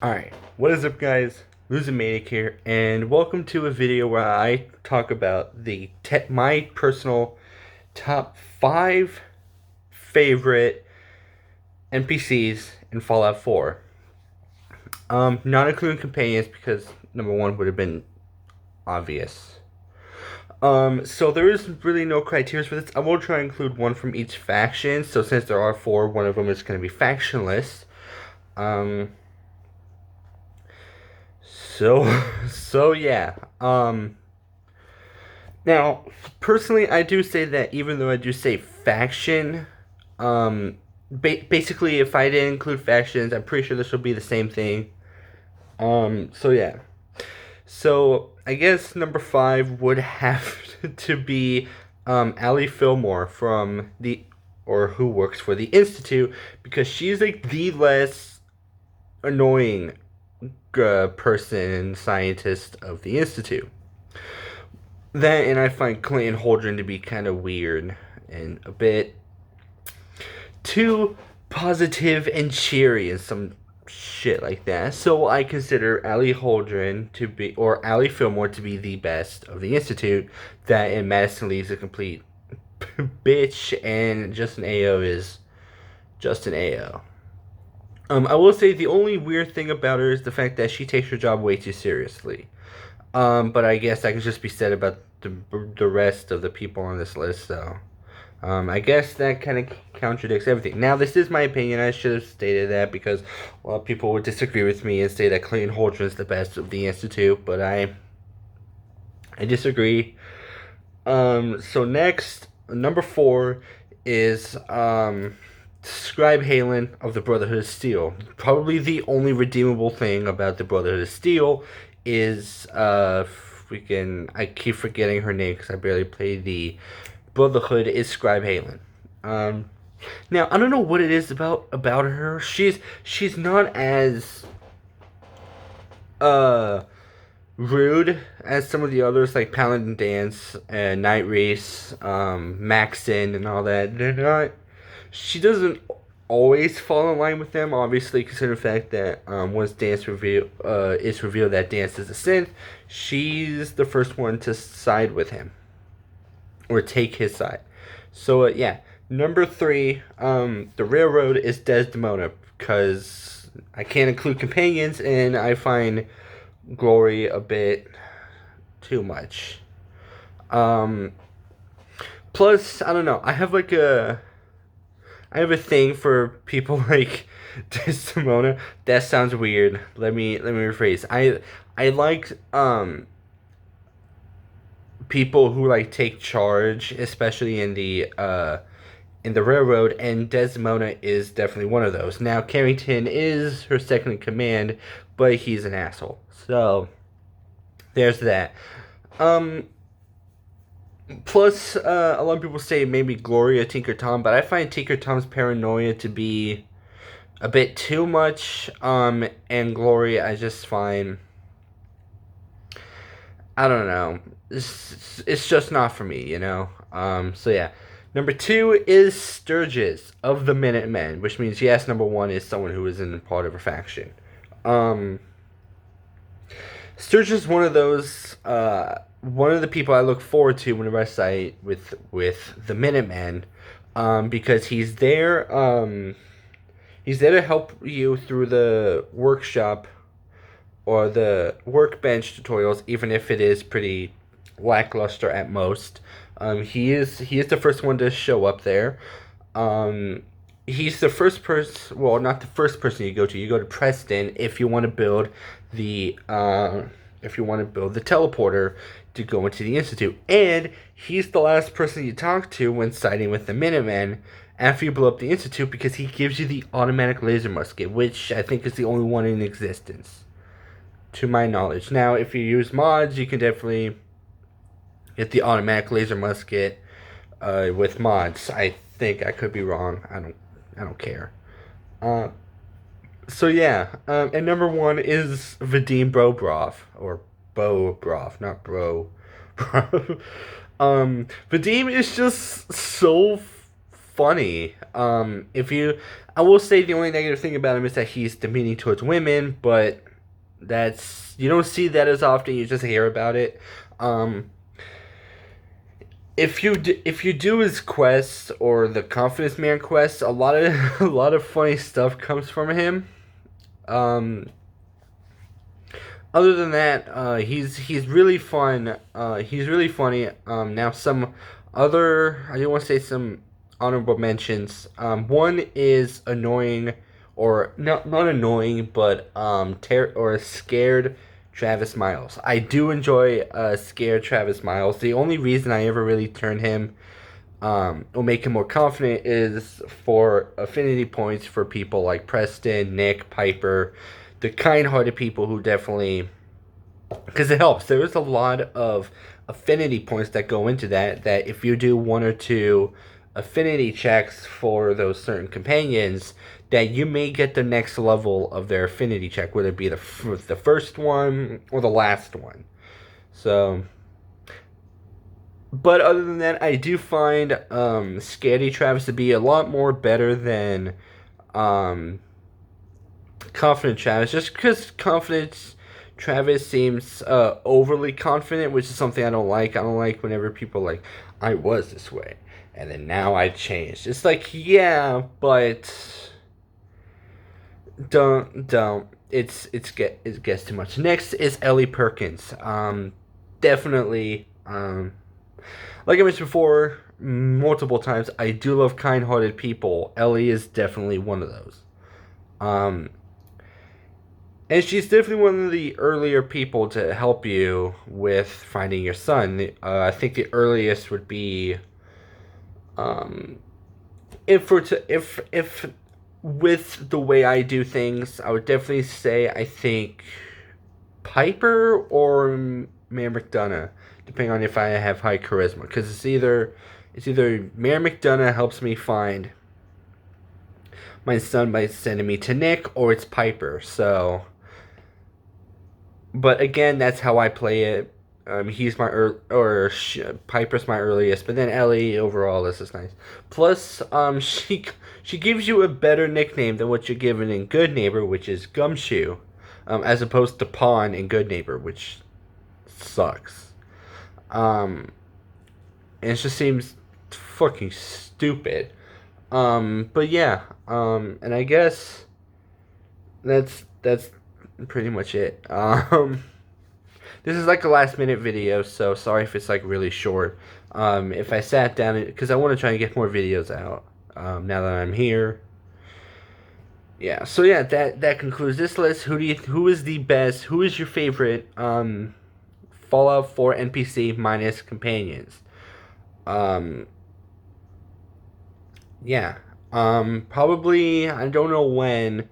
Alright, what is up guys? Losomaniac here, and welcome to a video where I talk about my personal top 5 favorite NPCs in Fallout 4. Not including companions because number 1 would have been obvious. So there is really no criteria for this. I will try to include one from each faction, so since there are 4, one of them is going to be factionless. So yeah. Now, personally, I do say that even though I do say faction, basically, if I didn't include factions, I'm pretty sure this will be the same thing. So yeah. So I guess number 5 would have to be Allie Fillmore who works for the Institute, because she's like the less annoying person, scientist of the Institute. That, and I find Clayton Holdren to be kind of weird and a bit too positive and cheery and some shit like that. So I consider Allie Fillmore to be the best of the Institute. That, and Madison Lee's a complete bitch, and Justin Ao is Justin Ao. I will say the only weird thing about her is the fact that she takes her job way too seriously. But I guess that can just be said about the rest of the people on this list, though. I guess that kind of contradicts everything. Now, this is my opinion. I should have stated that because a lot of people would disagree with me and say that Clayton Holdren is the best of the Institute, but I disagree. So next, number 4 is Scribe Halen of the Brotherhood of Steel. Probably the only redeemable thing about the Brotherhood of Steel is I keep forgetting her name because I barely play the Brotherhood, is Scribe Halen. Now I don't know what it is about her. She's not as rude as some of the others, like Paladin Dance and Night Race, Maxon, and all that. They're not. She doesn't always fall in line with them, obviously, considering the fact that once Dance is revealed that Dance is a synth, she's the first one to side with him or take his side. So yeah, number 3, the Railroad, is Desdemona, because I can't include companions, and I find Glory a bit too much. Plus, I don't know. I have a thing for people like Desdemona. That sounds weird. Let me rephrase. I like people who like take charge, especially in the Railroad, and Desdemona is definitely one of those. Now, Carrington is her second in command, but he's an asshole. So there's that. Plus, a lot of people say maybe Gloria Tinker Tom, but I find Tinker Tom's paranoia to be a bit too much. And Gloria, I just find, I don't know, it's just not for me, you know. So yeah, number 2 is Sturgis of the Minutemen, which means yes, number 1 is someone who is in part of a faction. Sturgis is one of those. One of the people I look forward to whenever I side with the Minutemen, because he's there. He's there to help you through the workshop or the workbench tutorials, even if it is pretty lackluster at most. He is the first one to show up there. He's the first person. Well, not the first person you go to. You go to Preston if you want to build the teleporter to go into the Institute. And he's the last person you talk to when siding with the Minutemen after you blow up the Institute, because he gives you the automatic laser musket, which I think is the only one in existence, to my knowledge. Now, if you use mods, you can definitely get the automatic laser musket with mods. I think I could be wrong. I don't care. So yeah, and number 1 is Vadim Bobrov, or Bobrov, not Bro. Vadim is just so funny. If you, I will say the only negative thing about him is that he's demeaning towards women, but that's, you don't see that as often. You just hear about it. If you do his quests or the Confidence Man quests, a lot of a lot of funny stuff comes from him. Um, Other than that, he's really fun. He's really funny. Now some other, I do want to say some honorable mentions. One is annoying, or not annoying, but or scared Travis Miles. I do enjoy scared Travis Miles. The only reason I ever really turn him will make him more confident is for affinity points for people like Preston, Nick, Piper, the kind-hearted people who definitely, because it helps. There is a lot of affinity points that go into that. That if you do one or two affinity checks for those certain companions, that you may get the next level of their affinity check, whether it be the first one or the last one. So, but other than that, I do find Scary Travis to be a lot more better than um, Confident Travis, just because Confident Travis seems overly confident, which is something I don't like. I don't like whenever people like, I was this way, and then now I changed. It's like, yeah, but don't. It gets too much. Next is Ellie Perkins. Definitely. Like I mentioned before, multiple times, I do love kind-hearted people. Ellie is definitely one of those. Um, and she's definitely one of the earlier people to help you with finding your son. I think the earliest would be, if with the way I do things, I would definitely say I think Piper or Mayor McDonough, depending on if I have high charisma, because it's either Mayor McDonough helps me find my son by sending me to Nick, or it's Piper. So, but again, that's how I play it. He's my Piper's my earliest, but then Ellie overall this is nice. Plus, she gives you a better nickname than what you're given in Good Neighbor, which is Gumshoe, as opposed to Pawn in Good Neighbor, which sucks. And it just seems fucking stupid. But yeah, and I guess that's pretty much it. This is like a last minute video, so sorry if it's like really short. If I sat down, because I want to try and get more videos out. Now that I'm here. Yeah, so yeah, that concludes this list. Who is the best? Who is your favorite Fallout 4 NPC minus companions? Um, yeah. Probably, I don't know when.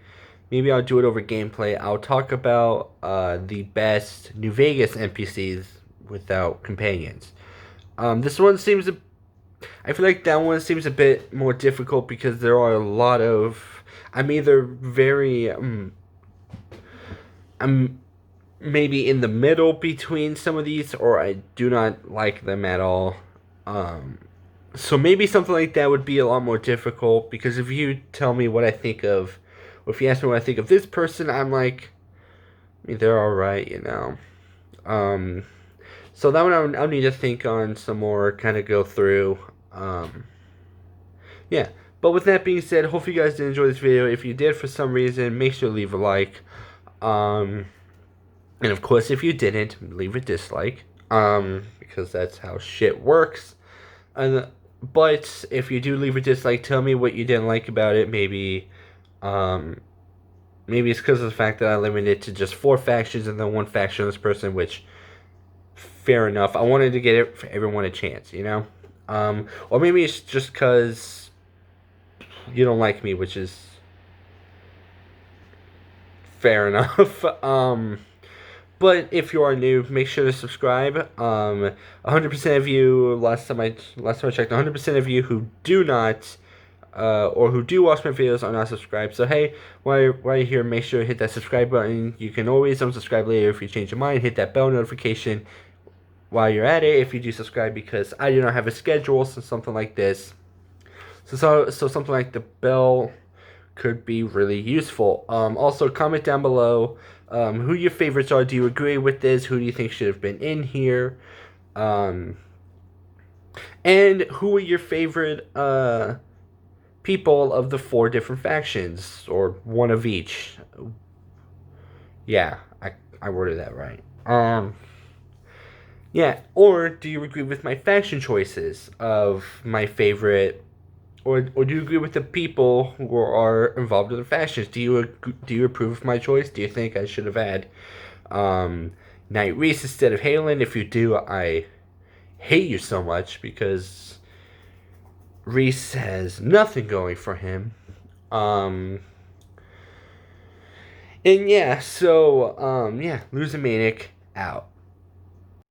Maybe I'll do it over gameplay. I'll talk about the best New Vegas NPCs without companions. This one seems I feel like that one seems a bit more difficult because there are a lot of. I'm either very. I'm maybe in the middle between some of these, or I do not like them at all. So maybe something like that would be a lot more difficult, because if you tell me what I think of, or if you ask me what I think of this person, I'm like, I mean, they're alright, you know. So that one I'll need to think on some more, kind of go through. Yeah. But with that being said, hopefully you guys did enjoy this video. If you did for some reason, make sure to leave a like. And of course, if you didn't, leave a dislike. Because that's how shit works. But if you do leave a dislike, tell me what you didn't like about it. Maybe it's because of the fact that I limited it to just 4 factions and then 1 factionless person, which, fair enough. I wanted to get everyone a chance, you know? Or maybe it's just because you don't like me, which is fair enough. But if you are new, make sure to subscribe. 100% of you, last time I checked, 100% of you who do not, or who do watch my videos are not subscribed. So hey, while you're here, make sure to hit that subscribe button. You can always unsubscribe later if you change your mind. Hit that bell notification while you're at it if you do subscribe, because I do not have a schedule, so something like this So something like the bell could be really useful. Also, comment down below who your favorites are. Do you agree with this? Who do you think should have been in here? Um, and who are your favorite people of the 4 different factions, or one of each? Yeah, I worded that right. Yeah, or do you agree with my faction choices of my favorite, or do you agree with the people who are involved in the factions? Do you approve of my choice? Do you think I should have had Knight Reese instead of Halen? If you do, I hate you so much because Reese has nothing going for him. Um, and yeah, so yeah, Losing Manic out.